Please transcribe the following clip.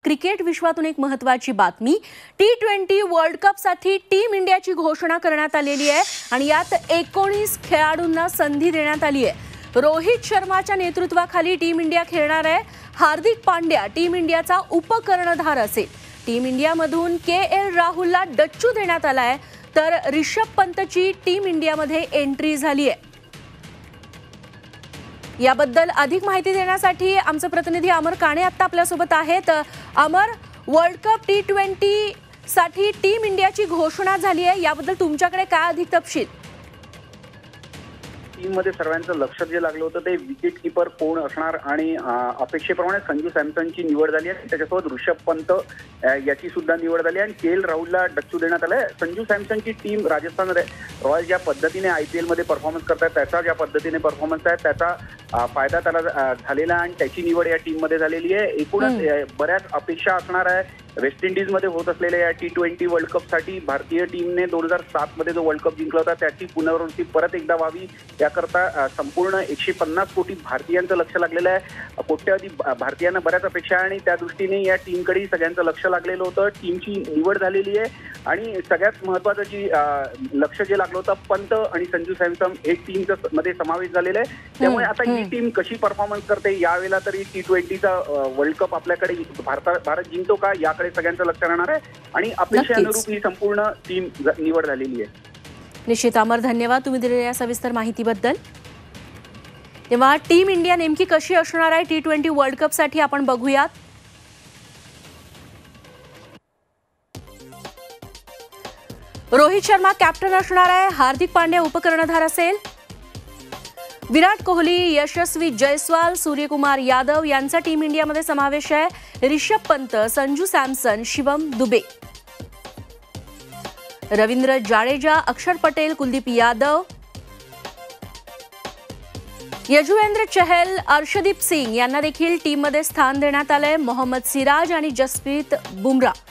Cricket विश्वातून एक महत्त्वाची बातमी। T20 वर्ल्ड कप साठी टीम इंडियाची घोषणा करण्यात आलेली आहे आणि यात 19 खेळाडूंना संधी देण्यात आली आहे। रोहित शर्माच्या नेतृत्वाखाली टीम इंडिया खेळणार आहे। हार्दिक पांड्या टीम इंडियाचा उपकर्णधार असेल। टीम इंडियामधून KL राहुलला डच्चू देण्यात आलाय, तर ऋषभ पंतची टीम इंडियामध्ये एंट्री झाली आहे। याबद्दल अधिक माहिती देण्यासाठी आमचे प्रतिनिधी अमर काणे आता आपल्या सोबत आहेत। अमर, वर्ल्ड कप T20 साठी टीम इंडियाची घोषणा झाली आहे, याबद्दल तुमच्याकडे काय अधिक तपशील? टीम मध्ये सर्वांचं लक्ष जे लागलं होतं ते विकेट कीपर कोण असणार आणि अपेक्षेप्रमाणे संजू सॅमसनची निवड झाली आहे। त्याच्यासोबत ऋषभ पंत याची सुद्धा निवड झाली आणि KL राहुलला डच्चू देण्यात आलाय। संजू सॅमसनची टीम राजस्थान रॉयल ज्या पद्धतीने IPL मध्ये परफॉर्मन्स करतात त्याचा ज्या पद्धतीने परफॉर्मन्स आहे त्याचा फायदा त्याला झालेला आणि त्याची निवड या टीम मध्ये झालेली आहे। एकूणच बऱ्याच अपेक्षा असणार आहे। वेस्ट इंडिज मध्ये होत असलेल्या या T20 वर्ल्ड कप साठी भारतीय टीमने 2007 मध्ये जो वर्ल्ड कप जिंकला होता त्याची पुनरावृत्ती परत एकदा व्हावी याकरता संपूर्ण 150 कोटी भारतीयांचं लक्ष लागलेलं आहे। कोट्यावधी भारतीयांना बऱ्याच अपेक्षा आणि त्या दृष्टीने या टीमकडे सगळ्यांचं लक्ष लागलेलं होतं। टीमची निवड झालेली आहे आणि सगळ्यात महत्त्वाचं जी लक्ष जे लागलं होतं पंत आणि संजू सॅमसन हे टीमच्या मध्ये समावेश झालेला आहे। त्यामुळे आता ही टीम कशी परफॉर्मन्स करते यावेळेला तरी T20चा वर्ल्ड कप आपल्याकडे भारत जिंकतो का याकडे सगळ्यांचं लक्ष राहणार आहे आणि अपेक्षेनुरूप ही संपूर्ण टीम निवड झालेली आहे। निश्चित अमर, धन्यवाद तुम्ही दिलेल्या सविस्तर माहितीबद्दल। तेव्हा टीम इंडिया नेमकी कशी असणार आहे T20 वर्ल्ड कप साठी आपण बघूयात। रोहित शर्मा कॅप्टन असणार आहे, हार्दिक पांड्या उपकर्णधार असेल। विराट कोहली, यशस्वी जयस्वाल, सूर्यकुमार यादव यांचा टीम इंडियामध्ये समावेश आहे। ऋषभ पंत, संजू सॅमसन, शिवम दुबे, रवींद्र जाडेजा, अक्षर पटेल, कुलदीप यादव, यजुवेंद्र चहल, अर्शदीप सिंग यांना देखील टीममध्ये स्थान देण्यात आलंय। मोहम्मद सिराज आणि जसप्रीत बुमराह